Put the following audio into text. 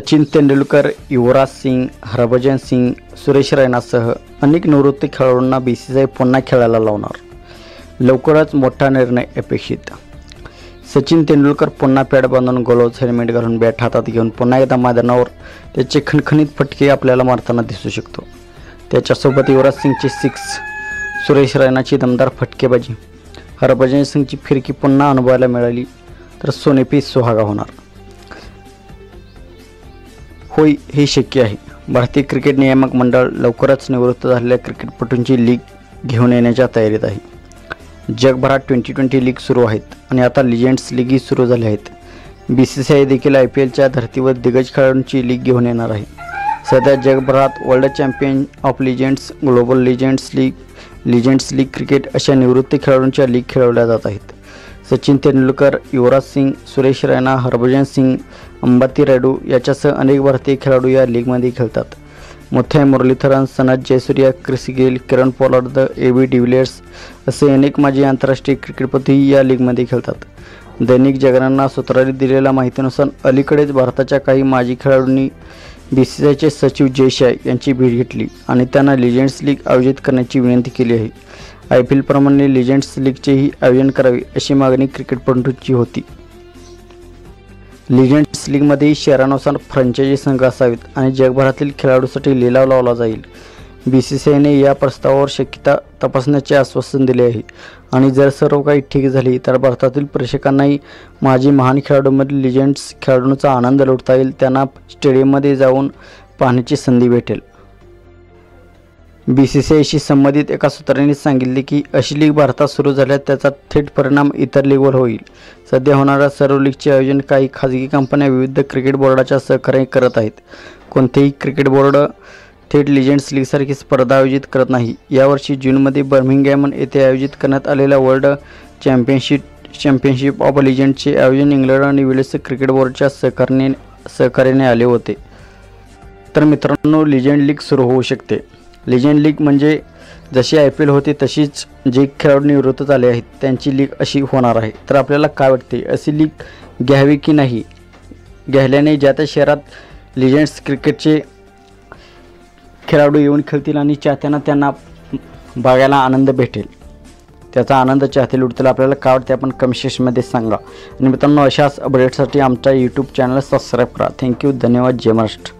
सचिन तेंडुलकर, युवराज सिंग, हरभजन सिंग, सुरेश रैनासह अनेक निवृत्त खेळाडूंना बीसीसीआय पुन्हा खेळायला लावणार. लवकरच मोठा निर्णय अपेक्षित. सचिन तेंडुलकर पुन्हा पॅड बांधून ग्लोव्ज हेल्मेट घालून बॅट हातात घेऊन पुन्हा एकदा मैदानावर त्याचे खणखणीत फटके आपल्याला मारताना दिसू शकतो. त्याच्यासोबत युवराज सिंगचे सिक्स, सुरेश रैनाची दमदार फटकेबाजी, हरभजन सिंगची फिरकी पुन्हा अनुभवायला मिळाली तर सोनेपी सुहागा होणार. होय, हे शक्य आहे. भारतीय क्रिकेट नियामक मंडळ लवकरच निवृत्त झालेल्या क्रिकेटपटूंची लीग घेऊन येण्याच्या तयारीत आहे. जगभरात 2020 लीग सुरू आहेत आणि आता लिजेंड्स लीगही सुरू झाले आहेत. बीसीसीआय देखील IPLच्या धर्तीवर दिग्गज खेळाडूंची लीग घेऊन येणार आहे. सध्या जगभरात world champion of legends, global legends league cricket अशा निवृत्त खेळाडूंच्या लीग खेळवल्या जात आहेत. सचिन तेंडुलकर, युवराज सिंग, सुरेश रैना, हरभजन सिंग, अंबाती रायडू याच्यासह अनेक भारतीय खेळाडू या लीगमध्ये खेळतात. मुथ्थाई Muraleedharan, Sanath Jayasuriya, Chris Gayle, Kieron Pollard, AB de Villiers असे अनेक माजी आंतरराष्ट्रीय क्रिकेटपटूही या लीगमध्ये खेळतात. दैनिक जागरणला सूत्रांनी दिलेल्या माहितीनुसार अलीकडेच भारताच्या काही माजी खेळाडूंनी बीसीसीआयचे सचिव जय शाह यांची भेट घेतली आणि त्यांना लिजेंड्स लीग आयोजित करण्याची विनंती केली आहे. IPL प्रमाणे लिजेंड्स लीगचेही आयोजन करावे अशी मागणी क्रिकेटपटूंची होती. लिजेंड्स लीगमध्येही शहरानुसार फ्रँचायझी संघ असावेत आणि जगभरातील खेळाडूंसाठी लिलाव लावला जाईल. बीसीसीआयने या प्रस्तावावर शक्यता तपासण्याचे आश्वासन दिले आहे आणि जर सर्व काही ठीक झाले तर भारतातील प्रेक्षकांनाही माजी महान खेळाडूंमधील लिजेंड्स खेळाडूंचा आनंद लुटता येईल. त्यांना स्टेडियममध्ये जाऊन पाहण्याची संधी भेटेल. बीसीसीआयशी संबंधित एका सूत्रांनी सांगितले की अशी लीग भारतात सुरू झाल्यास त्याचा थेट परिणाम इतर लीगवर होईल. सध्या होणाऱ्या सर्व लीगचे आयोजन काही खाजगी कंपन्या विविध क्रिकेट बोर्डाच्या सहकार्याने करत आहेत. कोणतेही क्रिकेट बोर्ड थेट लिजेंड्स लीगसारखी स्पर्धा आयोजित करत नाही. यावर्षी जूनमध्ये बर्मिंगहॅम येथे आयोजित करण्यात आलेल्या वर्ल्ड चॅम्पियनशिप ऑफ लिजेंड्सचे आयोजन इंग्लंड आणि वेल्स क्रिकेट बोर्डच्या सहकार्याने आले होते. तर मित्रांनो, लिजेंड लीग सुरू होऊ शकते. लिजेंड लीग म्हणजे जशी IPL होती तशीच जे खेळाडू निवृत्त झाले आहेत त्यांची लीग अशी होणार आहे. तर आपल्याला काय वाटते, अशी लीग घ्यावी की नाही? घ्यायल्याने ज्या त्या शहरात लिजेंड्स क्रिकेटचे खेळाडू येऊन खेळतील आणि चाहत्यांना त्यांना बघायला आनंद भेटेल. त्याचा आनंद चाहते लुटतील. आपल्याला काय वाटते आपण कमेंट सेक्शनमध्ये सांगा. आणि मित्रांनो, अशाच अपडेटसाठी आमच्या YouTube चॅनल सबस्क्राईब करा. थँक्यू, धन्यवाद, जय महाराष्ट्र.